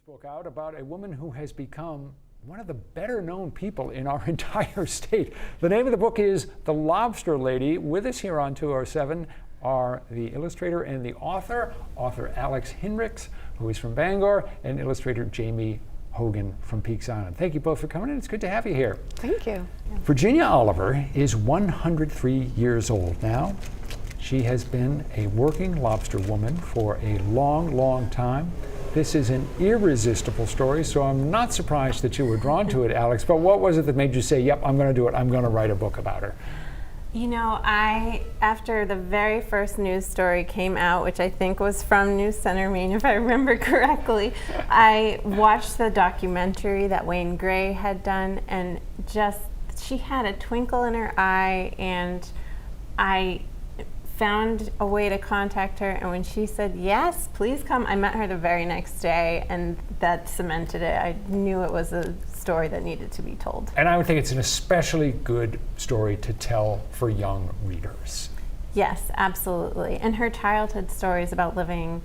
Book out about a woman who has become one of the better known people in our entire state. The name of the book is The Lobster Lady. With us here on 207 are the illustrator and the author Alex Hinrichs, who is from Bangor, and illustrator Jamie Hogan from Peaks Island. Thank you both for coming in. It's good to have you here. Thank you. Virginia Oliver is 103 years old now. She has been a working lobster woman for a long, long time. This is an irresistible story, so I'm not surprised that you were drawn to it, Alex. But what was it that made you say, yep, I'm going to do it, I'm going to write a book about her? You know, after the very first news story came out, which I think was from News Center, Maine, if I remember correctly, I watched the documentary that Wayne Gray had done, and just, she had a twinkle in her eye, and I found a way to contact her, and when she said, yes, please come, I met her the very next day, and that cemented it. I knew it was a story that needed to be told. And I would think it's an especially good story to tell for young readers. Yes, absolutely. And her childhood stories about living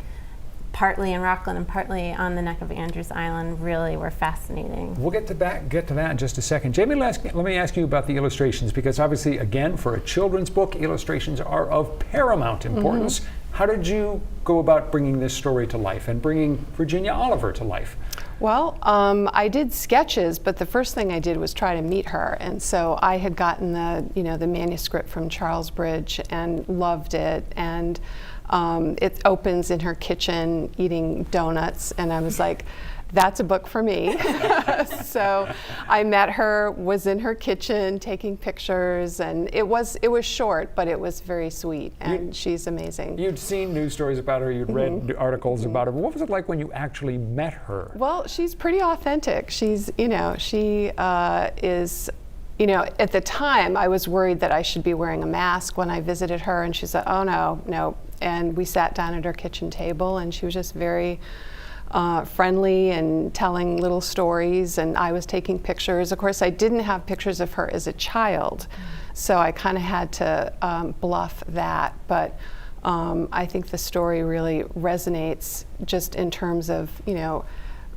partly in Rockland and partly on the neck of Andrews Island really were fascinating. We'll get to that in just a second. Jamie, let me ask you about the illustrations, because obviously, again, for a children's book, illustrations are of paramount importance. How did you go about bringing this story to life and bringing Virginia Oliver to life? Well, I did sketches, but the first thing I did was try to meet her, and so I had gotten the manuscript from Charles Bridge and loved it, and it opens in her kitchen eating donuts, and I was like, that's a book for me. So I met her, was in her kitchen taking pictures, and it was short, but it was very sweet, and she's amazing. You'd seen news stories about her, you'd read articles about her, but what was it like when you actually met her? Well, she's pretty authentic. She's, she is, at the time I was worried that I should be wearing a mask when I visited her, and she said, oh no. And we sat down at her kitchen table, and she was just very friendly and telling little stories, and I was taking pictures. Of course, I didn't have pictures of her as a child, so I kind of had to bluff that, but I think the story really resonates just in terms of,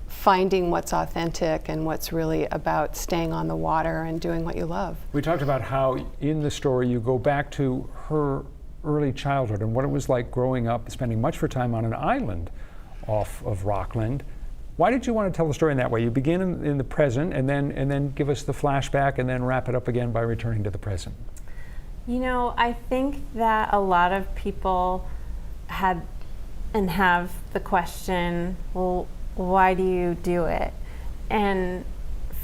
finding what's authentic and what's really about staying on the water and doing what you love. We talked about how in the story you go back to her early childhood and what it was like growing up, spending much of her time on an island off of Rockland. Why did you want to tell the story in that way? You begin in the present and then give us the flashback and then wrap it up again by returning to the present. I think that a lot of people had and have the question, well, why do you do it? And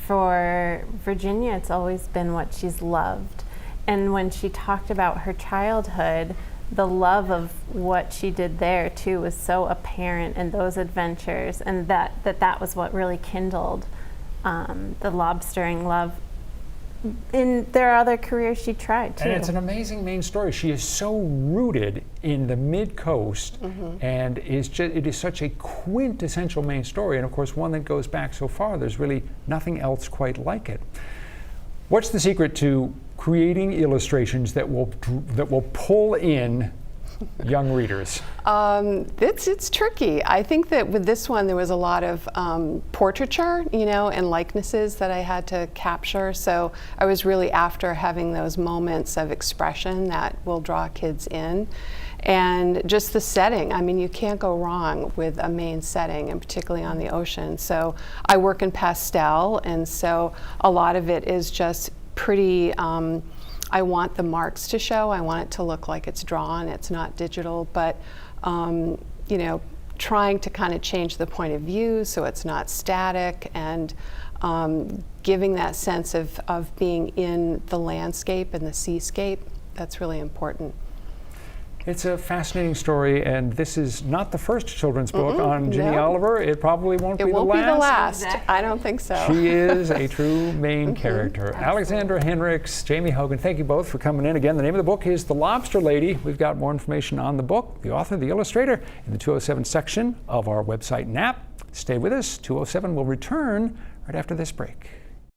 for Virginia, it's always been what she's loved. And when she talked about her childhood, the love of what she did there too was so apparent in those adventures, and that was what really kindled the lobstering love. And there are other careers she tried too. And it's an amazing Maine story. She is so rooted in the mid-coast, and it is such a quintessential Maine story, and of course one that goes back so far. There's really nothing else quite like it. What's the secret to creating illustrations that will pull in young readers? It's tricky. I think that with this one there was a lot of portraiture, and likenesses that I had to capture. So I was really after having those moments of expression that will draw kids in. And just the setting, you can't go wrong with a Maine setting, and particularly on the ocean. So I work in pastel, and so a lot of it is just pretty, I want the marks to show. I want it to look like it's drawn. It's not digital, but trying to kind of change the point of view so it's not static, and giving that sense of being in the landscape and the seascape. That's really important. It's a fascinating story, and this is not the first children's book on Virginia Oliver. It probably won't be the last. It won't be the last. Exactly. I don't think so. She is a true Maine character. Alexandra Hinrichs, Jamie Hogan, thank you both for coming in. Again, the name of the book is The Lobster Lady. We've got more information on the book, the author, the illustrator, in the 207 section of our website and app. Stay with us. 207 will return right after this break.